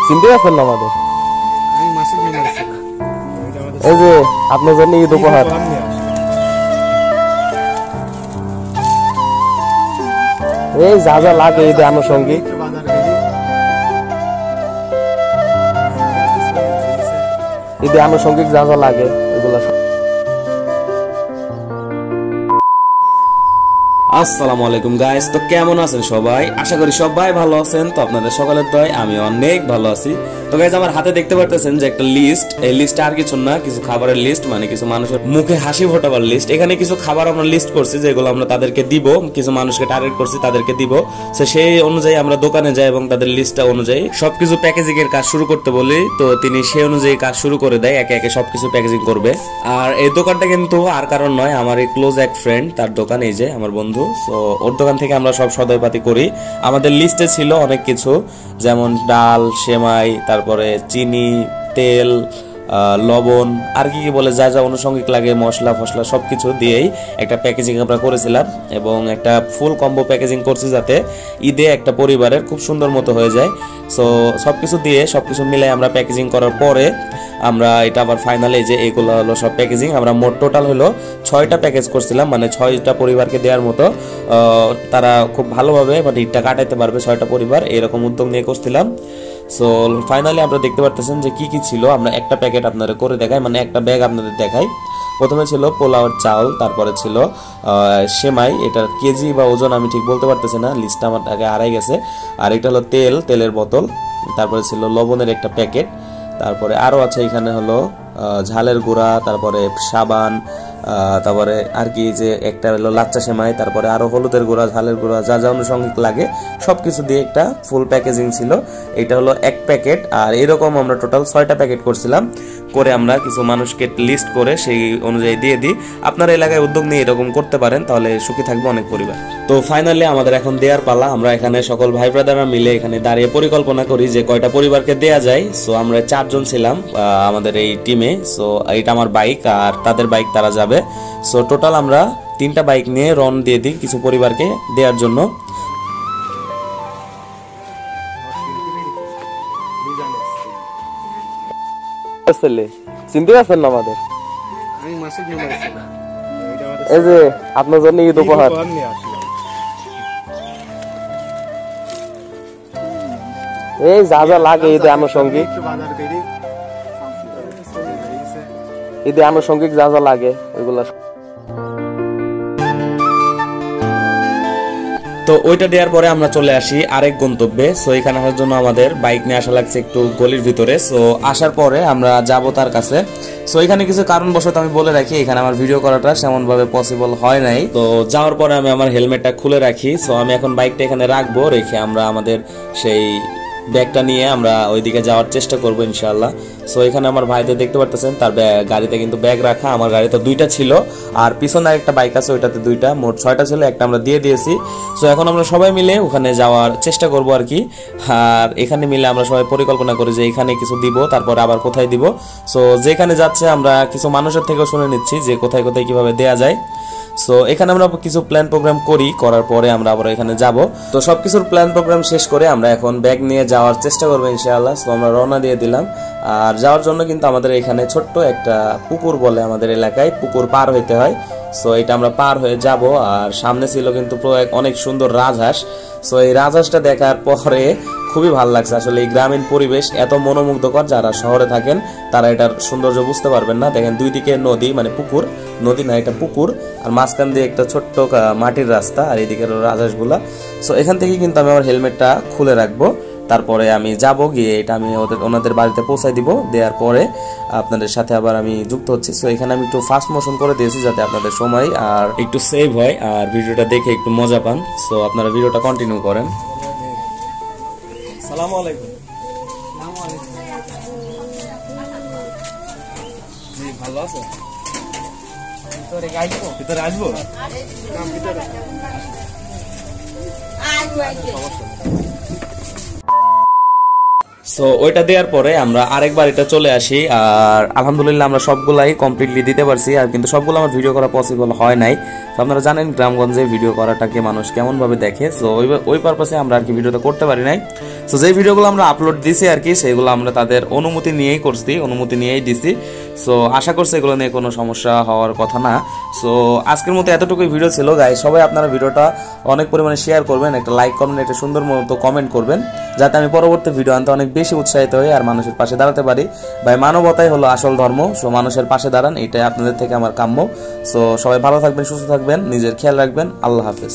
চিনতে পারছেন না আমাদের? এই যে আপনার জন্য ঈদ উপহার। এই যা যা লাগে ঈদে আনুষঙ্গিক, ঈদে আনুষঙ্গিক যা যা লাগে এগুলো। আসসালামু আলাইকুম গাইস, তো কেমন আছেন সবাই? আশা করি সবাই ভালো আছেন। তো আপনাদের সকলের দয় আমি অনেক ভালো আছি। তো গাইস, আমার হাতে দেখতে পারতেছেন যে একটা লিস্ট, এই লিস্টে আর কিছু না, কিছু খাবারের লিস্ট, মানে কিছু মানুষের মুখে হাসি ফোটাবার লিস্ট। এখানে কিছু খাবার আমরা লিস্ট করছি যেগুলো আমরা তাদেরকে দিব, কিছু মানুষকে টার্গেট করছি তাদেরকে দিব। তো সেই অনুযায়ী আমরা দোকানে যাই এবং তাদের লিস্টটা অনুযায়ী সবকিছু প্যাকেজিং এর কাজ শুরু করতে বলি। তো তিনি সেই অনুযায়ী কাজ শুরু করে দেয়, একে একে সবকিছু প্যাকেজিং করবে। আর এই দোকানটা কিন্তু আর কারণ নয়, আমার এই ক্লোজ এক ফ্রেন্ড, তার দোকান, এই যে আমার বন্ধু। সো ওর দোকান থেকে আমরা সব সদয়পাতি করি। আমাদের লিস্টে ছিল অনেক কিছু, যেমন ডাল, সেমাই, তারপরে চিনি, তেল, লবণ, আর কি কি বলে যা যা অনুষঙ্গিক লাগে, মশলা ফসলা সবকিছু দিয়েই একটা প্যাকেজিং আমরা করেছিলাম এবং একটা ফুল কম্বো প্যাকেজিং করছি যাতে ঈদে একটা পরিবারের খুব সুন্দর মতো হয়ে যায়। সো সবকিছু দিয়ে সবকিছু মিলে আমরা প্যাকেজিং করার পরে আমরা এটা আবার ফাইনালি যে এগুলো হলো সব প্যাকেজিং। আমরা মোট টোটাল হলো 6টা প্যাকেজ করছিলাম, মানে 6টা পরিবারকে দেওয়ার মতো, তারা খুব ভালোভাবে মানে ঈদটা কাটাইতে পারবে 6টা পরিবার, এরকম উদ্যোগ নিয়ে করছিলাম। সো ফাইনালি আমরা দেখতে পারতেছেন যে কি কি ছিল। আমরা একটা প্যাকেট আপনাদের করে দেখাই, মানে একটা ব্যাগ আপনাদের দেখাই। প্রথমে ছিল পোলাওর চাউল, তারপরে ছিল সেমাই, এটার কেজি বা ওজন আমি ঠিক বলতে পারতেছি না, লিস্টটা আমার আগে হারাই গেছে। আর এটা হলো তেলের বোতল, তারপরে ছিল লবণের একটা প্যাকেট, তারপরে আরও আছে এখানে হলো ঝালের গুঁড়া, তারপরে সাবান, তারপরে আর কি যে একটা হলো লাচ্চা সেমাই, তারপরে আরো হলুদের গুঁড়া, ঝালের গুঁড়া, যা যা অনুষঙ্গিক লাগে সবকিছু দিয়ে একটা ফুল প্যাকেজিং ছিল। এটা হলো এক প্যাকেট। আর এরকম আমরা টোটাল 6টা প্যাকেট করছিলাম, করে আমরা কিছু মানুষকে লিস্ট করে সেই অনুযায়ী দিয়ে দিই। আপনার এলাকায় উদ্যোগ নিয়ে এরকম করতে পারেন, তাহলে সুখী থাকবে অনেক পরিবার। তো ফাইনালি আমাদের এখন দেওয়ার পালা। আমরা এখানে সকল ভাই ব্রাদাররা মিলে এখানে দাঁড়িয়ে পরিকল্পনা করি যে কয়টা পরিবারকে দেয়া যায়। সো আমরা 4 জন ছিলাম আমাদের এই টিমে। সো এটা আমার বাইক আর তাদের বাইক, তারা যাবে। সো টোটাল আমরা 3টা বাইক নিয়ে রওনা দিয়ে দিই কিছু পরিবারকে দেওয়ার জন্য। চিনতে পারছেন না আমাদের? এই যে আপনার জন্য ঈদ উপহার। এই যা যা লাগে ঈদে আনুষঙ্গিক, ঈদে আনুষঙ্গিক যা যা লাগে ওইগুলা। তো ওইটা দেওয়ার পরে আমরা চলে আসি আরেক গন্তব্যে। সো এখানে আসার জন্য আমাদের বাইক নিয়ে আসা লাগছে একটু গলির ভিতরে। সো আসার পরে আমরা যাব তার কাছে। সো এখানে কিছু কারণবশত আমি বলে রাখি, এখানে আমার ভিডিও করাটা সেমন ভাবে পসিবল হয় নাই। তো যাওয়ার পরে আমি আমার হেলমেটটা খুলে রাখি। সো আমি এখন বাইকটা এখানে রাখবো, রেখে আমরা আমাদের সেই ব্যাগটা নিয়ে আমরা ওইদিকে যাওয়ার চেষ্টা করবো ইনশাআল্লাহ। সো এখানে আমার ভাইদের দেখতে পারতেছেন, তার গাড়িতে কিন্তু ব্যাগ রাখা। আমার গাড়িতে 2টা ছিল, আর পিছনে একটা বাইক আছে, ওইটাতে 2টা, মোট 6টা ছিল, একটা আমরা দিয়ে দিয়েছি। সো এখন আমরা সবাই মিলে ওখানে যাওয়ার চেষ্টা করবো আর কি। আর এখানে মিলে আমরা সবাই পরিকল্পনা করি যে এখানে কিছু দিব, তারপর আবার কোথায় দিব। সো যেখানে যাচ্ছে আমরা কিছু মানুষের থেকেও শুনে নিচ্ছি যে কোথায় কোথায় কিভাবে দেয়া যায়। সো এখানে আমরা কিছু প্ল্যান প্রোগ্রাম করি, করার পরে আমরা আবার এখানে যাব। তো সবকিছুর প্ল্যান প্রোগ্রাম শেষ করে আমরা এখন ব্যাগ নিয়ে যাওয়ার চেষ্টা করবো ইনশাআল্লাহ। সো আমরা রওনা দিয়ে দিলাম। আর যাওয়ার জন্য কিন্তু আমাদের এখানে ছোট্ট একটা পুকুর বলে আমাদের এলাকায়, পুকুর পার হইতে হয়। সো এটা আমরা পার হয়ে যাব। আর সামনে ছিল কিন্তু অনেক সুন্দর রাজহাঁস। সো এই রাজহাঁসটা দেখার পরে খুবই ভালো লাগছে। আসলে এই গ্রামীণ পরিবেশ এত মনোমুগ্ধকর, যারা শহরে থাকেন তারা এটার সৌন্দর্য বুঝতে পারবেন না। দেখেন দুই দিকে নদী, মানে পুকুর, নদী না এটা পুকুর, আর মাঝখান দিয়ে একটা ছোট্ট মাটির রাস্তা, আর এইদিকে রাজহাঁসগুলা। সো এখান থেকে কিন্তু আমি আমার হেলমেটটা খুলে রাখবো, তারপরে আমি যাব, গিয়ে এটা আমি ওনাদের বাড়িতে পৌঁছাই দিব। দেওয়ার পরে আপনাদের সাথে আবার আমি যুক্ত হচ্ছি। সো এখানে আমি একটু ফাস্ট মোশন করে দিয়েছি যাতে আপনাদের সময় আর একটু সেভ হয় আর ভিডিওটা দেখে একটু মজা পান। সো আপনারা ভিডিওটা কন্টিনিউ করেন। আসসালামু আলাইকুম। জি, ভালো আছো? ভিতরে আসবো। সো ওইটা দেওয়ার পরে আমরা আরেকবার এটা চলে আসি। আর আলহামদুলিল্লাহ আমরা সবগুলাই কমপ্লিটলি দিতে পারছি। আর কিন্তু সবগুলো আমার ভিডিও করা পসিবল হয় নাই। তো আপনারা জানেন গ্রামগঞ্জে ভিডিও করাটাকে মানুষ কেমনভাবে দেখে। সো ওই পারপাসে আমরা আর কি ভিডিওটা করতে পারি নাই। সো যে ভিডিওগুলো আমরা আপলোড দিছি আর কি সেগুলো আমরা তাদের অনুমতি নিয়েই করছি, অনুমতি নিয়েই দিছি। সো আশা করছি এগুলো নিয়ে কোনো সমস্যা হওয়ার কথা না। সো আজকের মতো এতটুকুই ভিডিও ছিল গাইস। সবাই আপনারা ভিডিওটা অনেক পরিমাণে শেয়ার করবেন, একটা লাইক করবেন, একটা সুন্দর মতো কমেন্ট করবেন, যাতে আমি পরবর্তী ভিডিও আনতে অনেক বেশি উৎসাহিত হই আর মানুষের পাশে দাঁড়াতে পারি। ভাই মানবতাই হলো আসল ধর্ম। সো মানুষের পাশে দাঁড়ান, এটাই আপনাদের থেকে আমার কাম্য। সো সবাই ভালো থাকবেন, সুস্থ থাকবেন, নিজের খেয়াল রাখবেন। আল্লাহ হাফেজ।